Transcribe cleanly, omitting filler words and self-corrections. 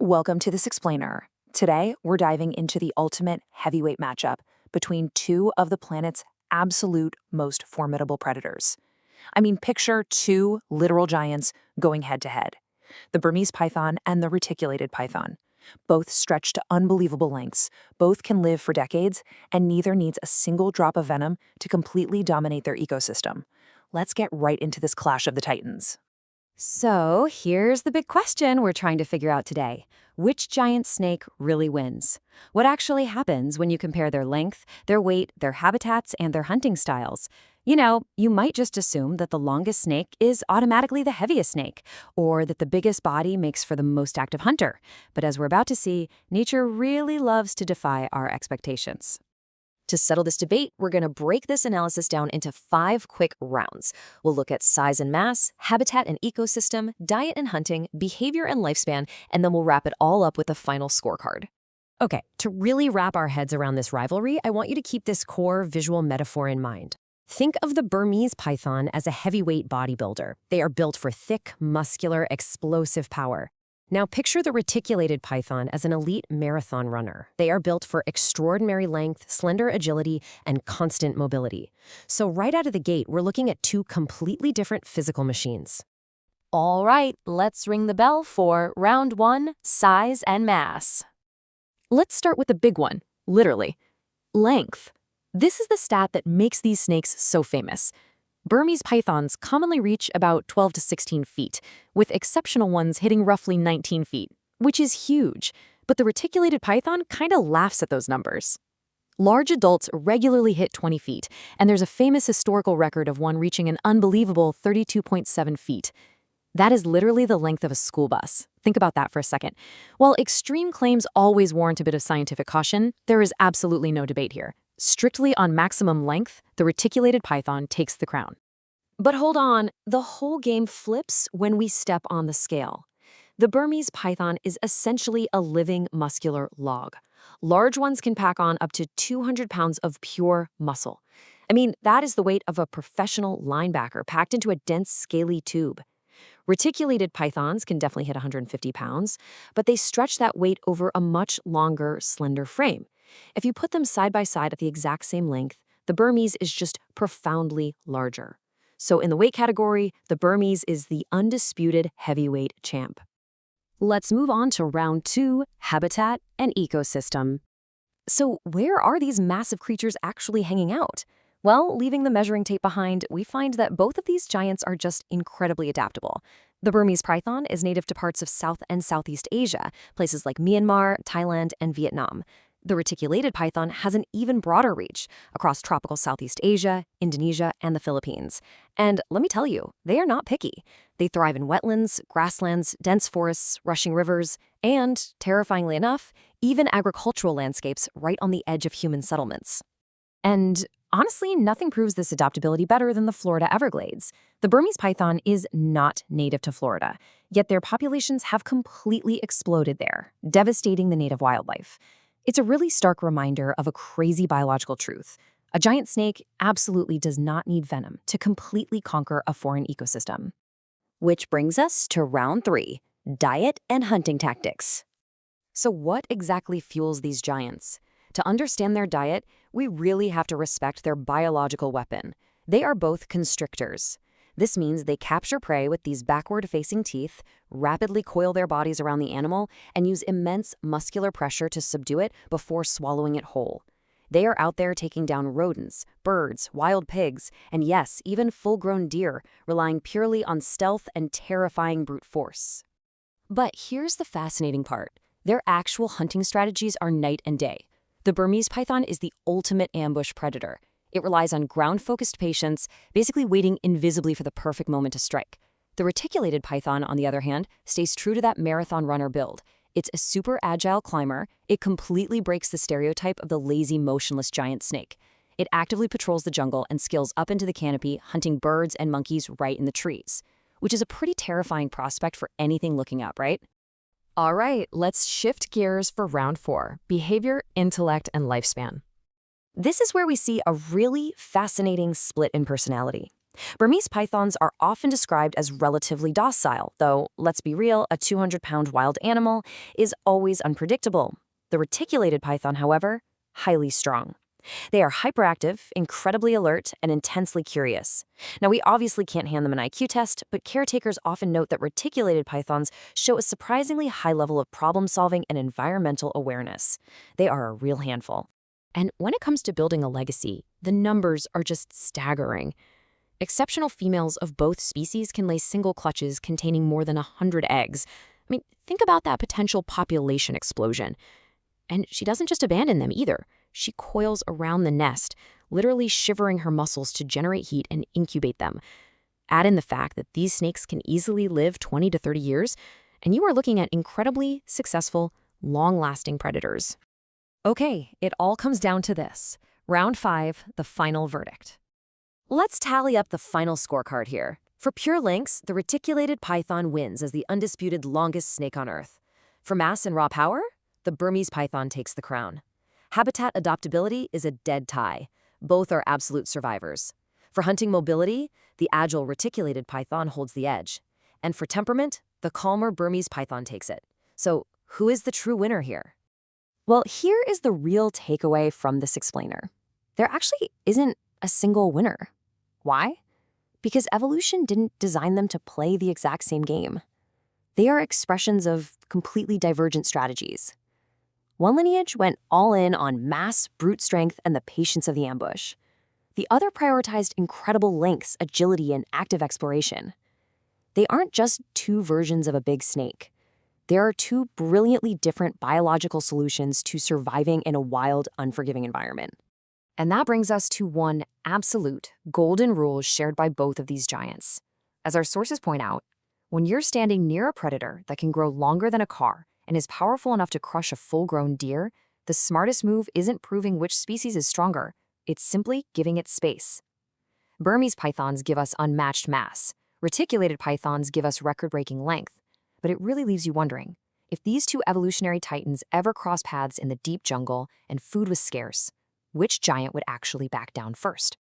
Welcome to this explainer. Today, we're diving into the ultimate heavyweight matchup between two of the planet's absolute most formidable predators. Picture two literal giants going head to head: the Burmese python and the reticulated python. Both stretch to unbelievable lengths, both can live for decades, and neither needs a single drop of venom to completely dominate their ecosystem. Let's get right into this clash of the titans. So here's the big question we're trying to figure out today. Which giant snake really wins? What actually happens when you compare their length, their weight, their habitats, and their hunting styles? You might just assume that the longest snake is automatically the heaviest snake, or that the biggest body makes for the most active hunter. But as we're about to see, nature really loves to defy our expectations. To settle this debate, we're going to break this analysis down into 5 quick rounds. We'll look at size and mass, habitat and ecosystem, diet and hunting, behavior and lifespan, and then we'll wrap it all up with a final scorecard. Okay, to really wrap our heads around this rivalry, I want you to keep this core visual metaphor in mind. Think of the Burmese python as a heavyweight bodybuilder. They are built for thick, muscular, explosive power. Now picture the reticulated python as an elite marathon runner. They are built for extraordinary length, slender agility, and constant mobility. So right out of the gate, we're looking at two completely different physical machines. All right, let's ring the bell for round 1, size and mass. Let's start with the big one, literally. Length. This is the stat that makes these snakes so famous. Burmese pythons commonly reach about 12 to 16 feet, with exceptional ones hitting roughly 19 feet, which is huge. But the reticulated python kind of laughs at those numbers. Large adults regularly hit 20 feet, and there's a famous historical record of one reaching an unbelievable 32.7 feet. That is literally the length of a school bus. Think about that for a second. While extreme claims always warrant a bit of scientific caution, there is absolutely no debate here. Strictly on maximum length, the reticulated python takes the crown. But hold on, the whole game flips when we step on the scale. The Burmese python is essentially a living muscular log. Large ones can pack on up to 200 pounds of pure muscle. That is the weight of a professional linebacker packed into a dense, scaly tube. Reticulated pythons can definitely hit 150 pounds, but they stretch that weight over a much longer, slender frame. If you put them side by side at the exact same length, the Burmese is just profoundly larger. So in the weight category, the Burmese is the undisputed heavyweight champ. Let's move on to round 2, habitat and ecosystem. So where are these massive creatures actually hanging out? Well, leaving the measuring tape behind, we find that both of these giants are just incredibly adaptable. The Burmese python is native to parts of South and Southeast Asia, places like Myanmar, Thailand, and Vietnam. The reticulated python has an even broader reach across tropical Southeast Asia, Indonesia, and the Philippines. And let me tell you, they are not picky. They thrive in wetlands, grasslands, dense forests, rushing rivers, and, terrifyingly enough, even agricultural landscapes right on the edge of human settlements. And honestly, nothing proves this adaptability better than the Florida Everglades. The Burmese python is not native to Florida, yet their populations have completely exploded there, devastating the native wildlife. It's a really stark reminder of a crazy biological truth. A giant snake absolutely does not need venom to completely conquer a foreign ecosystem. Which brings us to round 3, diet and hunting tactics. So what exactly fuels these giants? To understand their diet, we really have to respect their biological weapon. They are both constrictors. This means they capture prey with these backward-facing teeth, rapidly coil their bodies around the animal, and use immense muscular pressure to subdue it before swallowing it whole. They are out there taking down rodents, birds, wild pigs, and yes, even full-grown deer, relying purely on stealth and terrifying brute force. But here's the fascinating part. Their actual hunting strategies are night and day. The Burmese python is the ultimate ambush predator. It relies on ground-focused patience, basically waiting invisibly for the perfect moment to strike. The reticulated python, on the other hand, stays true to that marathon runner build. It's a super agile climber. It completely breaks the stereotype of the lazy, motionless giant snake. It actively patrols the jungle and scales up into the canopy, hunting birds and monkeys right in the trees, which is a pretty terrifying prospect for anything looking up, right? All right, let's shift gears for round 4, behavior, intellect, and lifespan. This is where we see a really fascinating split in personality. Burmese pythons are often described as relatively docile, though, let's be real, a 200-pound wild animal is always unpredictable. The reticulated python, however, highly strong. They are hyperactive, incredibly alert, and intensely curious. Now, we obviously can't hand them an IQ test, but caretakers often note that reticulated pythons show a surprisingly high level of problem-solving and environmental awareness. They are a real handful. And when it comes to building a legacy, the numbers are just staggering. Exceptional females of both species can lay single clutches containing more than 100 eggs. I mean, think about that potential population explosion. And she doesn't just abandon them either. She coils around the nest, literally shivering her muscles to generate heat and incubate them. Add in the fact that these snakes can easily live 20 to 30 years, and you are looking at incredibly successful, long-lasting predators. Okay, it all comes down to this. Round 5, the final verdict. Let's tally up the final scorecard here. For pure lengths, the reticulated python wins as the undisputed longest snake on Earth. For mass and raw power, the Burmese python takes the crown. Habitat adaptability is a dead tie. Both are absolute survivors. For hunting mobility, the agile reticulated python holds the edge. And for temperament, the calmer Burmese python takes it. So, who is the true winner here? Well, here is the real takeaway from this explainer. There actually isn't a single winner. Why? Because evolution didn't design them to play the exact same game. They are expressions of completely divergent strategies. One lineage went all in on mass, brute strength, and the patience of the ambush. The other prioritized incredible lengths, agility, and active exploration. They aren't just two versions of a big snake. There are two brilliantly different biological solutions to surviving in a wild, unforgiving environment. And that brings us to one absolute golden rule shared by both of these giants. As our sources point out, when you're standing near a predator that can grow longer than a car and is powerful enough to crush a full-grown deer, the smartest move isn't proving which species is stronger. It's simply giving it space. Burmese pythons give us unmatched mass. Reticulated pythons give us record-breaking length. But it really leaves you wondering, if these two evolutionary titans ever crossed paths in the deep jungle and food was scarce, which giant would actually back down first?